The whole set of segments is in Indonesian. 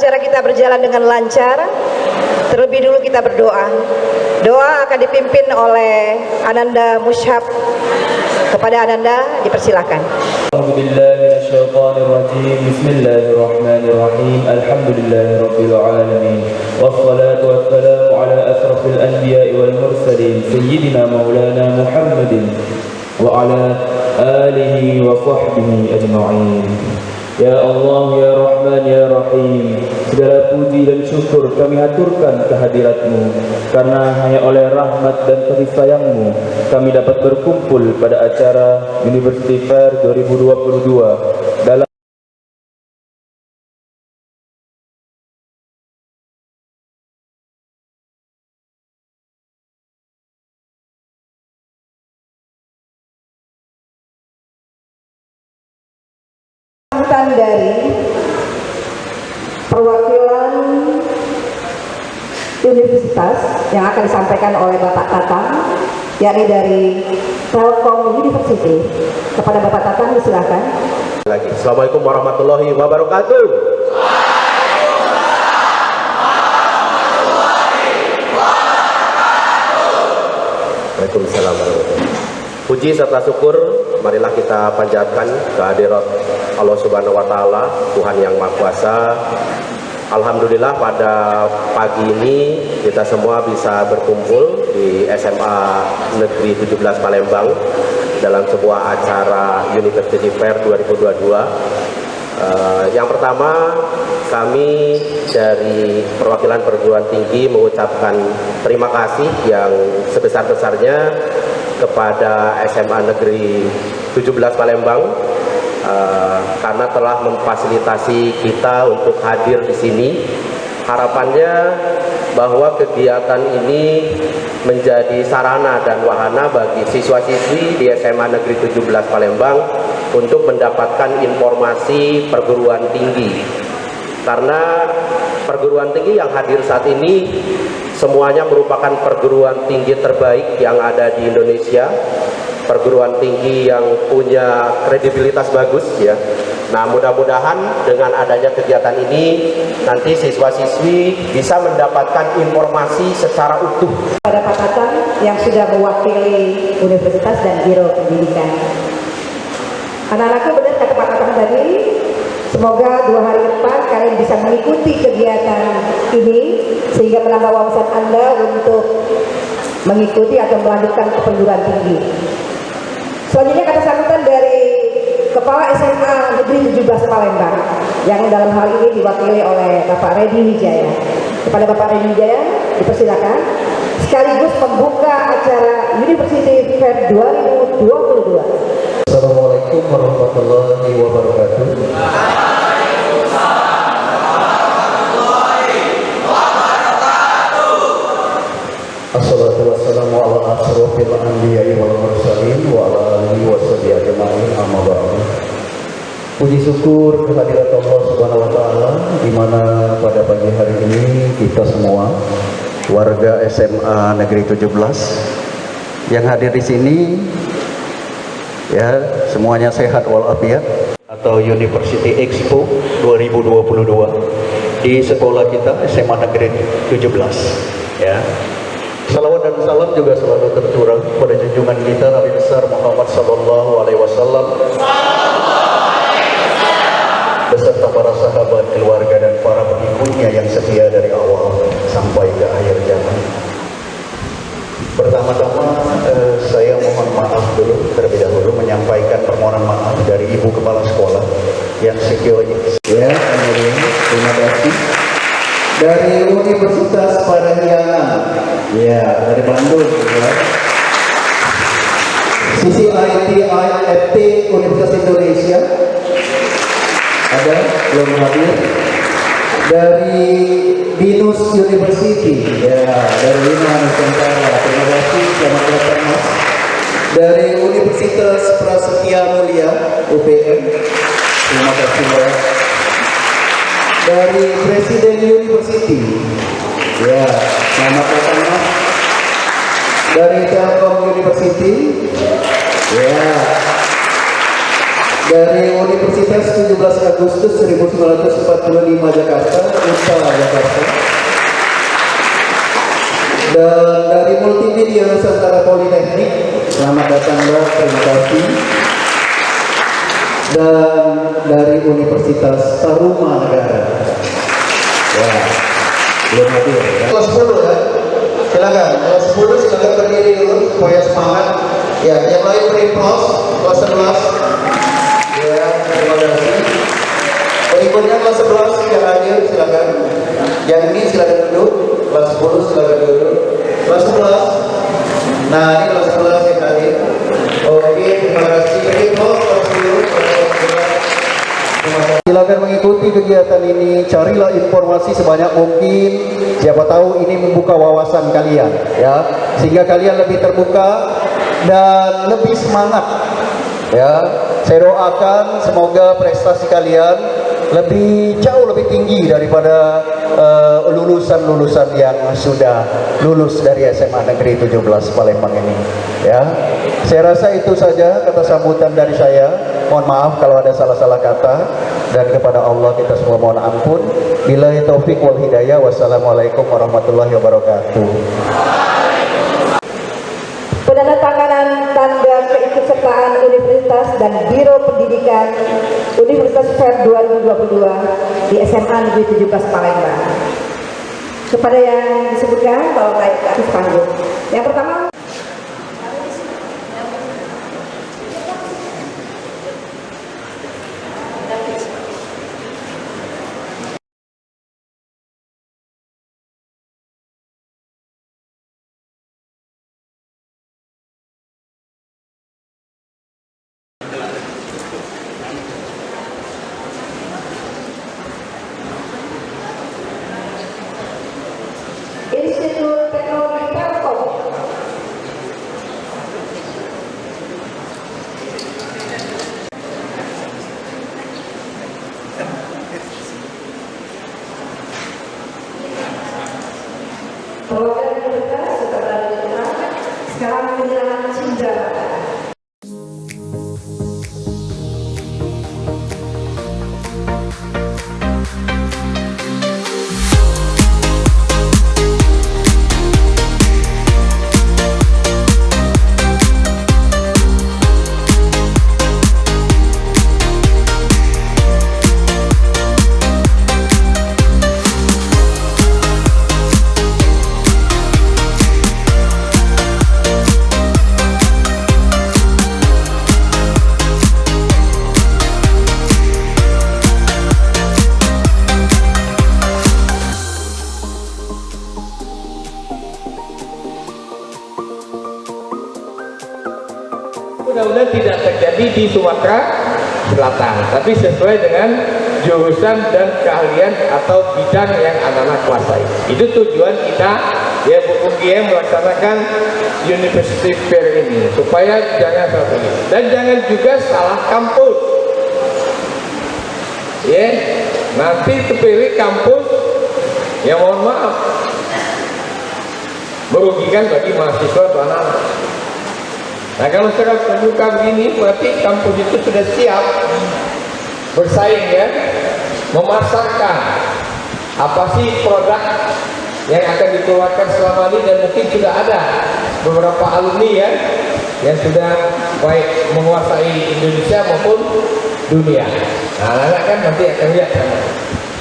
acara kita berjalan dengan lancar, terlebih dulu kita berdoa. Doa akan dipimpin oleh Ananda Mushab. Kepada Ananda dipersilakan. Bismillahirrahmanirrahim. Alhamdulillahirabbil alamin. Wassalatu wassalamu ala asrafil anbiya'i wal mursalin sayyidina maulana Muhammadin wa ala alihi wa sahbihi ajma'in. Ya Allah, ya Rahman, ya Rahim, segala puji dan syukur kami haturkan kehadirat-Mu, karena hanya oleh rahmat dan kasih sayang-Mu kami dapat berkumpul pada acara University Fair 2022 dalam dari perwakilan universitas yang akan disampaikan oleh Bapak Tatang, yakni dari Telkom University. Kepada Bapak Tatang silakan. Assalamualaikum warahmatullahi wabarakatuh. Waalaikumsalam warahmatullahi wabarakatuh. Puji serta syukur marilah kita panjatkan kehadirat Allah Subhanahu wa taala, Tuhan yang Maha Kuasa. Alhamdulillah pada pagi ini kita semua bisa berkumpul di SMA Negeri 17 Palembang dalam sebuah acara University Fair 2022. Yang pertama, kami dari perwakilan perguruan tinggi mengucapkan terima kasih yang sebesar-besarnya kepada SMA Negeri 17 Palembang karena telah memfasilitasi kita untuk hadir di sini. Harapannya bahwa kegiatan ini menjadi sarana dan wahana bagi siswa-siswi di SMA Negeri 17 Palembang untuk mendapatkan informasi perguruan tinggi. Karena perguruan tinggi yang hadir saat ini semuanya merupakan perguruan tinggi terbaik yang ada di Indonesia, perguruan tinggi yang punya kredibilitas bagus ya. Nah, mudah-mudahan dengan adanya kegiatan ini nanti siswa-siswi bisa mendapatkan informasi secara utuh. Pada Pak Tatang yang sudah mewakili universitas dan biro pendidikan. Anak-anakku benar kata Pak Tatang tadi, semoga 2 hari depan kalian bisa mengikuti kegiatan ini sehingga menambah wawasan Anda untuk mengikuti atau melanjutkan ke perguruan tinggi. Selanjutnya kata sambutan dari Kepala SMA Negeri 17 Palembang yang dalam hal ini diwakili oleh Bapak Reddy Wijaya. Kepada Bapak Reddy Wijaya dipersilakan sekaligus membuka acara University Fair 2022. Assalamualaikum warahmatullahi wabarakatuh. Assalatu wassalamu ala asrofil anbiya'i wal mursalin wa ala alihi wa sahbihi ajma'in, amma ba'du. Puji syukur kehadirat Allah Subhanahu wa taala di mana pada pagi hari ini kita semua warga SMA Negeri 17 yang hadir di sini ya semuanya sehat walafiat atau University Expo 2022 di sekolah kita SMA Negeri 17 ya. Salawat dan salam juga selalu tercurah pada junjungan kita Nabi besar Muhammad sallallahu alaihi wasallam beserta para sahabat, keluarga dan para pengikutnya yang setia dari awal sampai ke akhir zaman. Pertama-tama saya mohon maaf dulu terlebih dahulu menyampaikan permohonan maaf dari Ibu Kepala Sekolah yang sekiranya ya, terima kasih. Dari Universitas Parahyangan ya, dari Bandung ya. Sisi IFT Universitas Indonesia ada belum hadir. Dari Binus University ya, dari Lima Nusantara, terima kasih, selamat datang Mas. Dari Universitas Prasetya Mulia UPN, terima kasih Mas. Dari Presiden University ya, selamat datang Mas. Dari Telkom University ya. dari Universitas 17 Agustus 1945 Jakarta, UNSA Jakarta. Dan dari Multimedia Nusantara Politeknik, selamat datang Mbak, terima kasih. Dan dari Universitas Tarumanegara. Ya, belum hadir ya. Kelas 10 ya, silakan. Kelas 10 silakan berdiri dulu supaya semangat. Ya, yang lain beri plus. Kelas 11. Ya, terima kasih. Berikutnya kelas 11 yang hadir silakan. Yang ini silakan duduk. Kelas 10 silakan duduk. Kelas 11. Nah, ini kelas 11 yang hadir. Oke, terima kasih. Beri plus kelas 10. Silakan mengikuti kegiatan ini, carilah informasi sebanyak mungkin. Siapa tahu ini membuka wawasan kalian, ya, sehingga kalian lebih terbuka dan lebih semangat. Ya, saya doakan semoga prestasi kalian lebih jauh lebih tinggi daripada lulusan-lulusan yang sudah lulus dari SMA Negeri 17 Palembang ini. Ya, saya rasa itu saja kata sambutan dari saya. Mohon maaf kalau ada salah-salah kata, dan kepada Allah kita semua mohon ampun. Billahi taufik wal hidayah. Wassalamualaikum warahmatullahi wabarakatuh. Penandatanganan tanda keikutsertaan Universitas dan Biro Pendidikan Universitas FEB 2022 di SMA Negeri 17 Palembang. Kepada yang disebutkan tolong naik ke atas panggung. Yang pertama, Institut Teknologi Telkom. Perwakilan universitas setelah sekarang penjelasan Cindra. Mudah-mudahan tidak terjadi di Sumatera Selatan, tapi sesuai dengan jurusan dan keahlian atau bidang yang anak-anak kuasai. Itu tujuan kita, ya, Bu UGM melaksanakan University Fair ini, supaya jangan salah pilih dan jangan juga salah kampus. Ya, nanti terpilih kampus yang mohon maaf merugikan bagi mahasiswa dan anak-anak. Nah, kalau secara terbuka begini, berarti kampus itu sudah siap bersaing, ya, memasarkan apa sih produk yang akan dikeluarkan selama ini, dan mungkin sudah ada beberapa alumni, ya, yang sudah baik menguasai Indonesia maupun dunia. Nah, anak kan nanti akan lihat sana.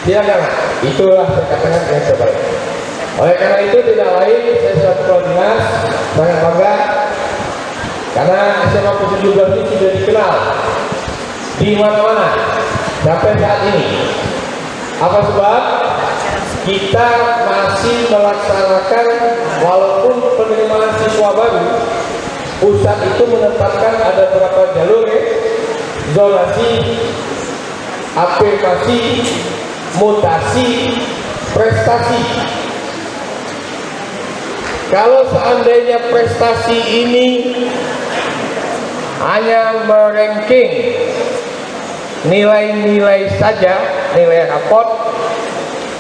Silakan, itulah saya katakan yang terbaik. Oleh karena itu tidak lain, saya selaku kepala dinas sangat bangga karena SMA 17 ini sudah dikenal di mana-mana sampai saat ini. Apa sebab? Kita masih melaksanakan, walaupun penerimaan siswa baru, pusat itu menetapkan ada beberapa jalur, ya, zonasi, afirmasi, mutasi, prestasi. Kalau seandainya prestasi ini hanya meranking nilai-nilai saja, nilai raport,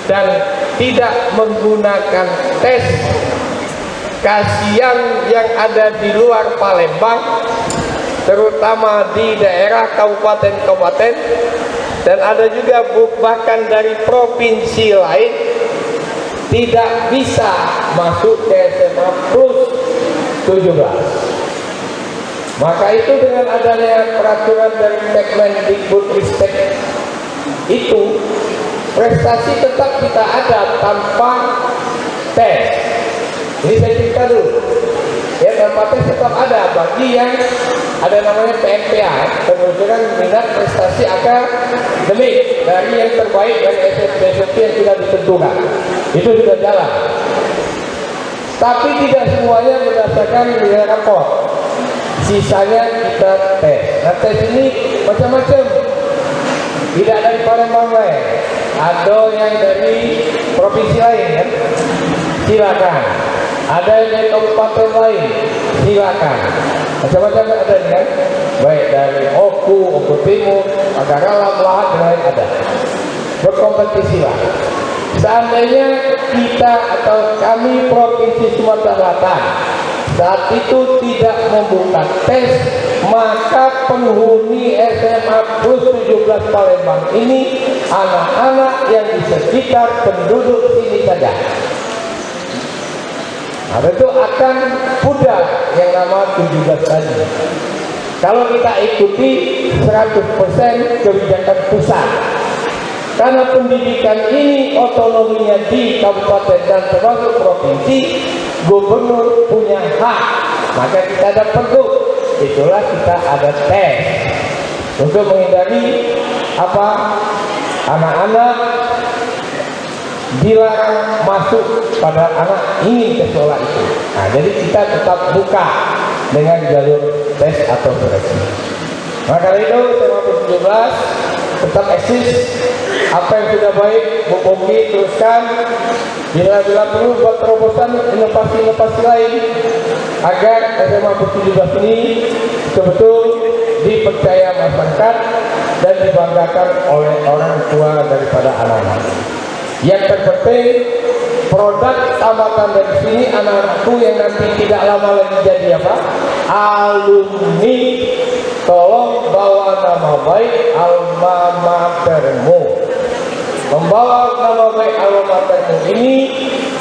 dan tidak menggunakan tes, kasihan yang ada di luar Palembang terutama di daerah kabupaten-kabupaten, dan ada juga bahkan dari provinsi lain tidak bisa masuk ke SMA Plus 17. Maka itu dengan adanya peraturan dari Kemendikbudristek itu, prestasi tetap kita ada tanpa tes. Ini saya cerita dulu. Ya, tanpa tes tetap ada bagi yang ada namanya PMPA, penelusuran minat prestasi akademik, dari yang terbaik dari SMP yang sudah ditentukan. Itu sudah jalan. Tapi tidak semuanya berdasarkan nilai rapor. Sisanya kita tes. Nah, tes ini macam-macam. Tidak dari Palembang lain. Ada yang dari provinsi lain, kan? Silakan. Ada yang dari kabupaten lain, silakan. Macam-macam ada, kan? Baik dari Oku Timur, Agaralam, Lahat, dan lain ada. Berkompetisilah. Seandainya kita atau kami Provinsi Sumatera Selatan saat itu tidak membuka tes, maka penghuni SMA Plus 17 Palembang ini anak-anak yang di sekitar penduduk sini saja. Nah, itu akan pudar yang nama 17 tadi. Kalau kita ikuti 100% kebijakan pusat. Karena pendidikan ini otonominya di kabupaten dan termasuk provinsi, gubernur punya hak. Maka kita ada pergub. Itulah kita ada tes untuk menghindari apa, anak-anak dilarang masuk pada anak ingin ke sekolah itu. Nah, jadi kita tetap buka dengan jalur tes atau seleksi. Maka itu SMA Plus 17 tetap eksis. Apa yang sudah baik, Bu Poki teruskan. Bila perlu buat terobosan inovasi-inovasi lain agar SMA Plus 17 ini betul-betul dipercaya masyarakat dan dibanggakan oleh orang tua daripada anak-anak. Yang terpenting, produk tamatan dari sini anak-anakku yang nanti tidak lama lagi jadi apa? Alumni. Tolong bawa nama baik alma matermu. Membawa nama baik alma matermu ini,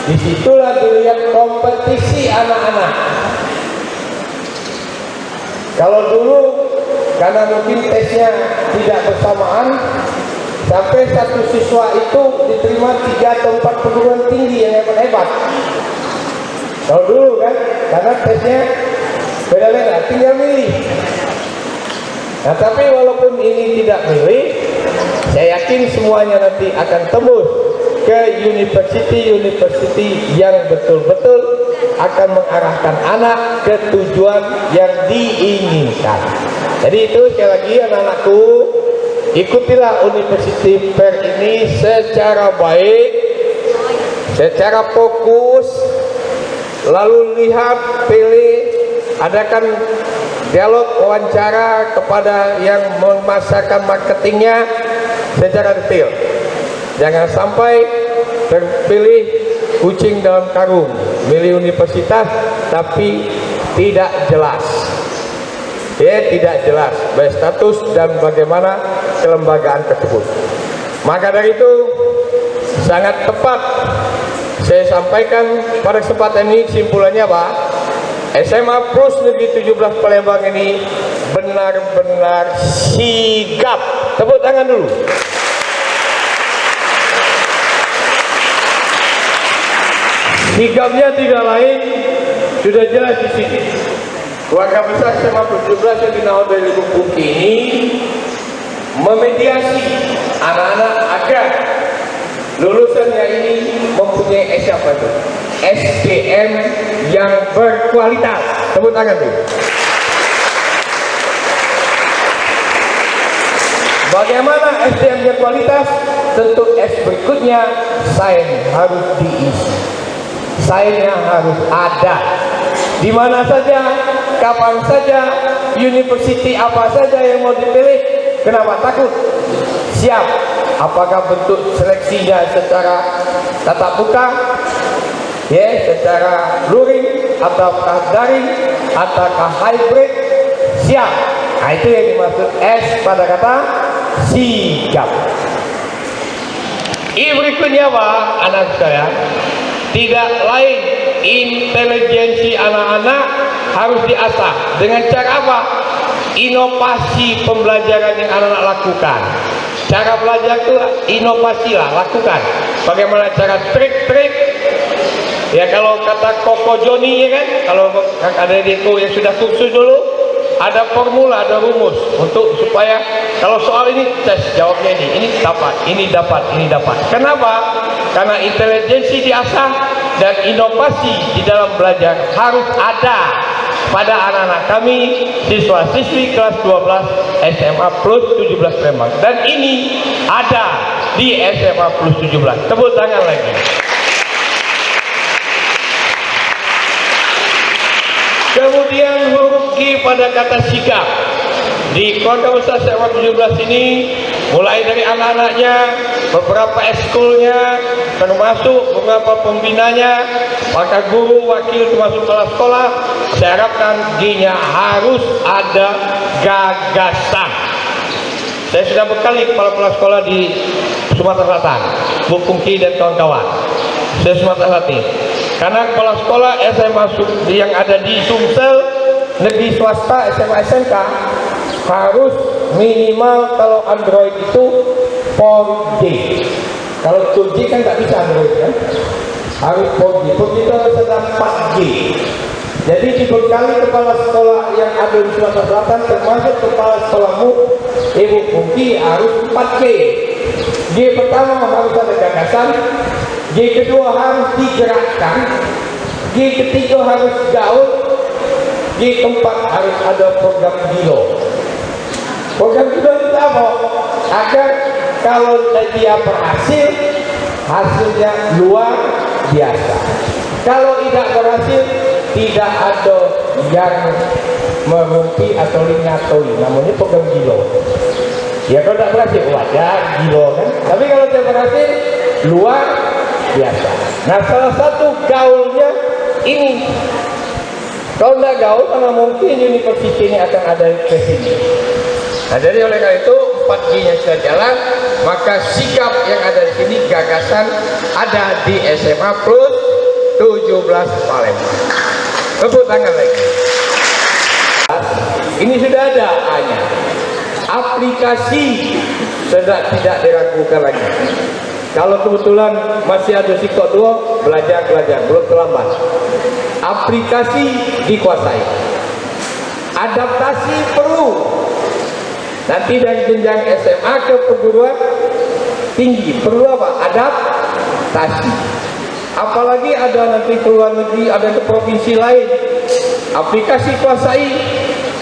disitulah dilihat kompetisi anak-anak. Kalau dulu karena mungkin tesnya tidak bersamaan, sampai satu siswa itu diterima 3 atau 4 perguruan tinggi yang hebat-hebat. Kalau dulu kan, karena tesnya beda-beda, tinggal milih. Nah, tapi walaupun ini tidak milih, saya yakin semuanya nanti akan tembus ke university yang betul-betul akan mengarahkan anak ke tujuan yang diinginkan. Jadi itu sekali lagi anak-anakku, ikutilah University Fair ini secara baik, secara fokus, lalu lihat, pilih, adakan dialog wawancara kepada yang memasarkan marketingnya secara detail. Jangan sampai terpilih kucing dalam karung, milih universitas tapi tidak jelas. Ya, tidak jelas baik status dan bagaimana kelembagaan tersebut. Maka dari itu sangat tepat saya sampaikan pada kesempatan ini, kesimpulannya apa? SMA Plus Negeri 17 Palembang ini benar-benar sigap. Tepuk tangan dulu. Sigapnya tidak lain, sudah jelas di sini. Keluarga besar SMA Plus 17 yang dinaungi dari Ibu Puki ini memediasi anak-anak agar lulusannya ini mempunyai SDM yang berkualitas. Tepuk tangan tuh. Bagaimana SDM yang berkualitas? Tentu S berikutnya, sains harus diisi. Sainsnya harus ada. Di mana saja, kapan saja, university apa saja yang mau dipilih. Kenapa takut? Siap. Apakah bentuk seleksinya secara tatap muka, ya, secara luring, ataukah daring, ataukah hybrid, siap. Nah, itu yang dimaksud S pada kata sigap. Ini berikutnya Pak, anak saya, tidak lain intelijensi anak-anak harus diasah dengan cara apa? Inovasi pembelajaran yang anak-anak lakukan. Cara belajar itu inovasi lah, lakukan. Bagaimana cara trik-trik? Ya kalau kata Koko Joni ya kan, kalau ada itu yang sudah kursus dulu, ada formula, ada rumus untuk supaya kalau soal ini tes jawabnya ini dapat, ini dapat, ini dapat. Kenapa? Karena intelijensi diasah dan inovasi di dalam belajar harus ada pada anak-anak kami siswa-siswi kelas 12 SMA plus 17 Lembang, dan ini ada di SMA plus 17. Tepuk tangan lagi. Kemudian huruf G pada kata sikap. Di Keluarga Besar SMA 17 ini, mulai dari anak-anaknya, beberapa ekskulnya, termasuk beberapa pembinanya, maka guru, wakil, termasuk kepala sekolah, saya harapkan G-nya harus ada gagasan. Saya sudah berkali kepala sekolah di Sumatera Selatan, Bu Pungki dan kawan-kawan. Saya Sumatera Selatan. Karena kepala sekolah SMA yang ada di Sumsel, negeri swasta, SMA SMK, harus minimal kalau Android itu 4G. Kalau 2G kan nggak bisa Android kan, harus 4G. Begitu harus ada 4G. Jadi dibekali kepala sekolah yang ada di Sumatera Selatan, termasuk kepala sekolahmu, Ibu Pungki, harus 4G. G pertama harus ada gagasan, G kedua harus digerakkan, G ketiga harus gaul, G keempat harus ada program gilo. Program gilo itu apa? Agar kalau dia berhasil, hasilnya luar biasa. Kalau tidak berhasil, tidak ada yang merumpi atau lingatoi. Namanya program gilo. Ya kalau tidak berhasil, wajar gilo kan. Tapi kalau tidak berhasil, luar biasa. Nah, salah satu gaulnya ini. Kalau tidak gaul, karena mungkin universitas ini akan ada ke sini. Nah, jadi oleh karena itu 4G-nya sudah jalan, maka sikap yang ada di sini, gagasan ada di SMA plus 17 Palembang. Tepuk tangan lagi. Ini sudah ada A-nya. Aplikasi sudah tidak diragukan lagi. Kalau kebetulan masih ada sikap 2, belajar, belum terlambat. Aplikasi dikuasai. Adaptasi perlu. Nanti dari jenjang SMA ke perguruan tinggi perlu apa? Adaptasi. Apalagi ada nanti ke luar negeri, ada ke provinsi lain. Aplikasi kuasai,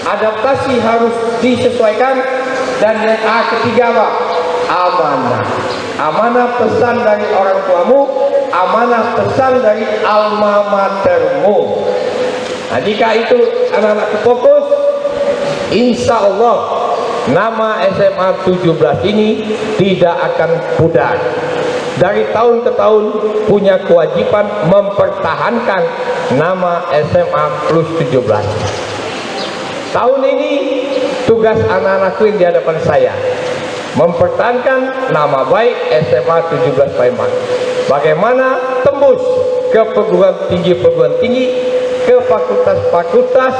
adaptasi harus disesuaikan, dan yang ketiga apa? Amanah. Amanah pesan dari orang tuamu, amanah pesan dari alma matermu. Nah, jika itu anak-anak fokus, insya Allah nama SMA 17 ini tidak akan pudar. Dari tahun ke tahun punya kewajiban mempertahankan nama SMA plus 17. Tahun ini tugas anak-anakku yang di hadapan saya mempertahankan nama baik SMA 17 Palembang. Bagaimana tembus ke perguruan tinggi, ke fakultas-fakultas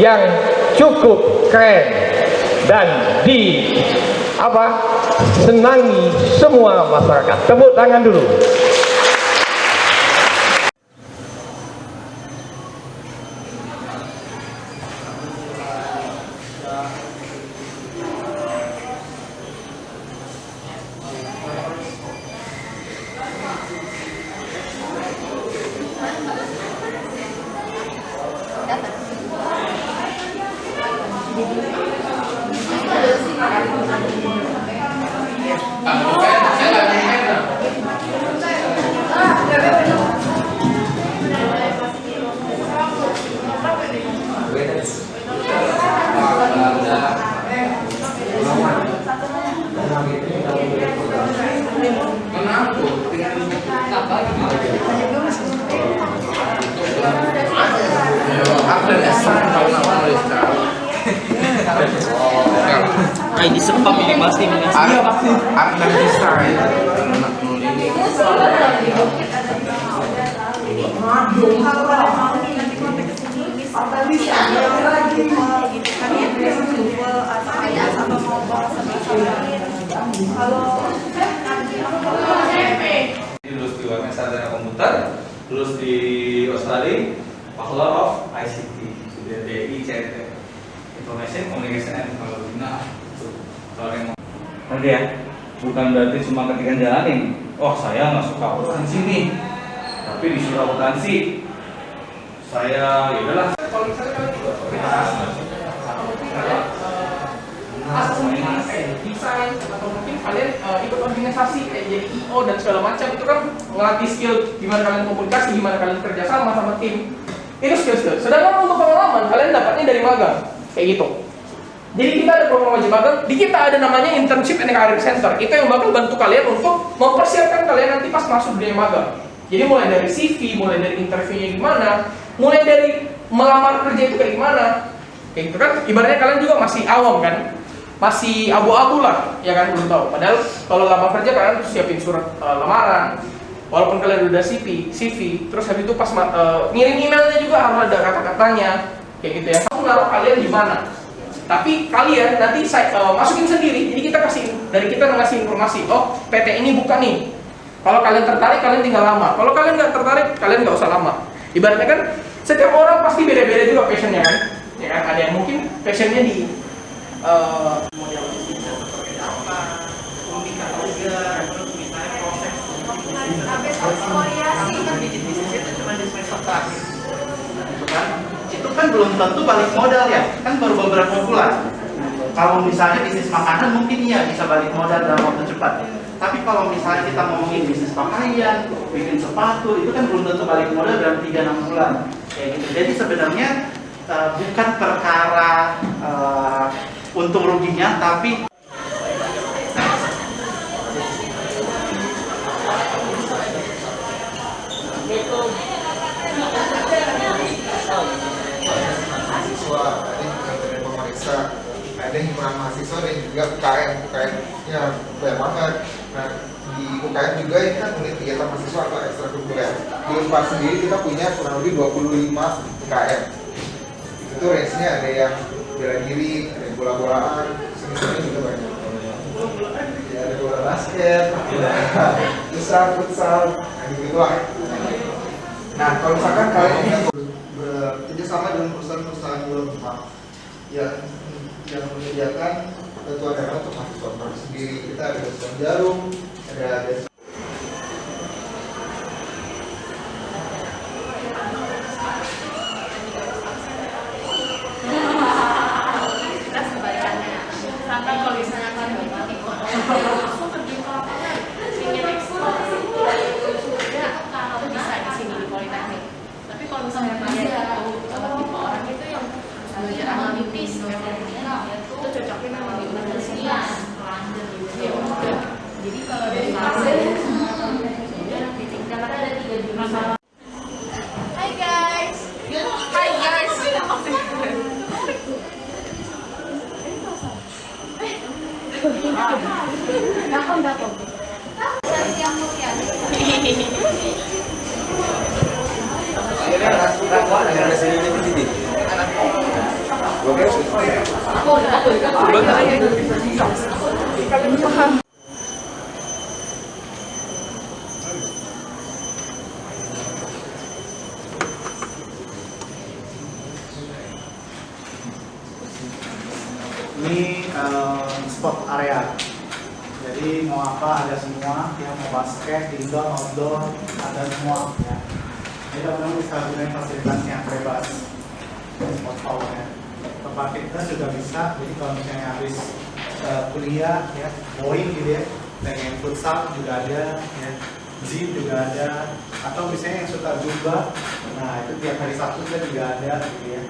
yang cukup keren dan senangi semua masyarakat. Tepuk tangan dulu. di spam ini pasti ini. Arnab desain. Lulus di UMS Sarjana Komputer, lulus di Australia, Bachelor of ICT, sudah DICT, Information Communication and Technology. Nah, kalau yang nanti ya, bukan berarti cuma ketika jalanin, oh saya nggak suka akuntansi nih, tapi disuruh akuntansi, saya ya udahlah. Kalau misalnya kalian juga desain atau mungkin kalian ikut organisasi kayak jadi IO dan segala macam, itu kan ngelatih skill gimana kalian komunikasi, gimana kalian kerja sama tim, itu skill. Sedangkan untuk pengalaman kalian dapatnya dari magang kayak gitu. Jadi kita ada program wajib magang, di kita ada namanya Internship and Career Center. Itu yang bakal bantu kalian untuk mempersiapkan kalian nanti pas masuk dunia magang. Jadi mulai dari CV, mulai dari interviewnya gimana, mulai dari melamar kerja itu kayak gimana, kayak gitu kan. Ibaratnya kalian juga masih awam kan, masih abu-abu lah, ya kan, belum tahu. Padahal kalau lamar kerja kalian harus siapin surat lamaran, walaupun kalian udah CV, terus habis itu pas ngirim emailnya juga harus ada kata-katanya, kayak gitu ya. Aku naruh kalian di mana? Tapi kalian nanti masukin sendiri. Jadi kita ngasih informasi. Oh, PT ini buka nih. Kalau kalian tertarik, kalian tinggal lama. Kalau kalian nggak tertarik, kalian nggak usah lama. Ibaratnya kan setiap orang pasti beda-beda juga passionnya kan. Ya kan, ada yang mungkin passionnya di model bisnis seperti apa, komunikasi, terus misalnya proses bisnis itu cuma di semester terakhir, kan? Itu kan belum tentu balik modal ya, kan baru beberapa bulan. Kalau misalnya bisnis makanan mungkin iya bisa balik modal dalam waktu cepat. Tapi kalau misalnya kita ngomongin bisnis pakaian, bikin sepatu, itu kan belum tentu balik modal dalam 3-6 bulan. Kayak gitu. Jadi sebenarnya bukan perkara untung ruginya, tapi ada himpunan mahasiswa dan juga UKM ya banyak banget. Nah di UKM juga ini kan unit kegiatan mahasiswa atau ekstrakurikuler. Di Unpad sendiri kita punya kurang lebih 25 UKM. Itu range-nya ada yang bela diri, ada yang bola-bolaan, seni juga banyak. Ya, ada bola basket, futsal, nah gitu lah. Nah kalau misalkan kalian ingin bekerja sama dengan perusahaan-perusahaan yang menyediakan ketentuan daerah untuk mahasiswa sendiri, kita ada Deswan Jarum, ada kita sebalikannya. Sampai kalau misalnya kalian langsung pergi ke lapangan, ingin ekspor sudah kalau bisa di sini di Politeknik. Tapi kalau misalnya kalian tipe orang itu yang belajar analitis, itu cocoknya memang di universitas. Ya udah. Jadi kalau dari Jakarta ada 3 jurusan. Hai guys. Hai guys. Dapat. Yang mulia. Ini sport area, jadi mau apa ada semua, ya mau basket, indoor, outdoor, ada semua ya. Jadi teman-teman bisa gunakan fasilitasnya bebas, sport power ya. Tempat fitness juga bisa, jadi kalau misalnya habis kuliah ya, bowling gitu ya, pengen futsal juga ada ya, gym juga ada, atau misalnya yang suka zumba, nah itu tiap hari Sabtu kita juga ada gitu ya,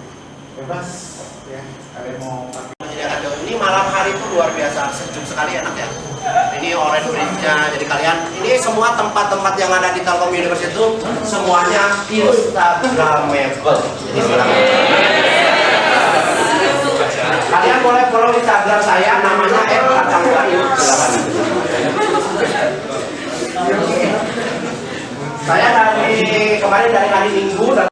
bebas ya, kalian mau pakai. Ini malam hari itu luar biasa, sejuk sekali enak ya. Ini orange bridge-nya, jadi kalian ini semua tempat-tempat yang ada di Telkom University itu semuanya Instagramable. Jadi silakan. Kalian boleh follow Instagram saya, namanya Saya kemarin dari hari Minggu dan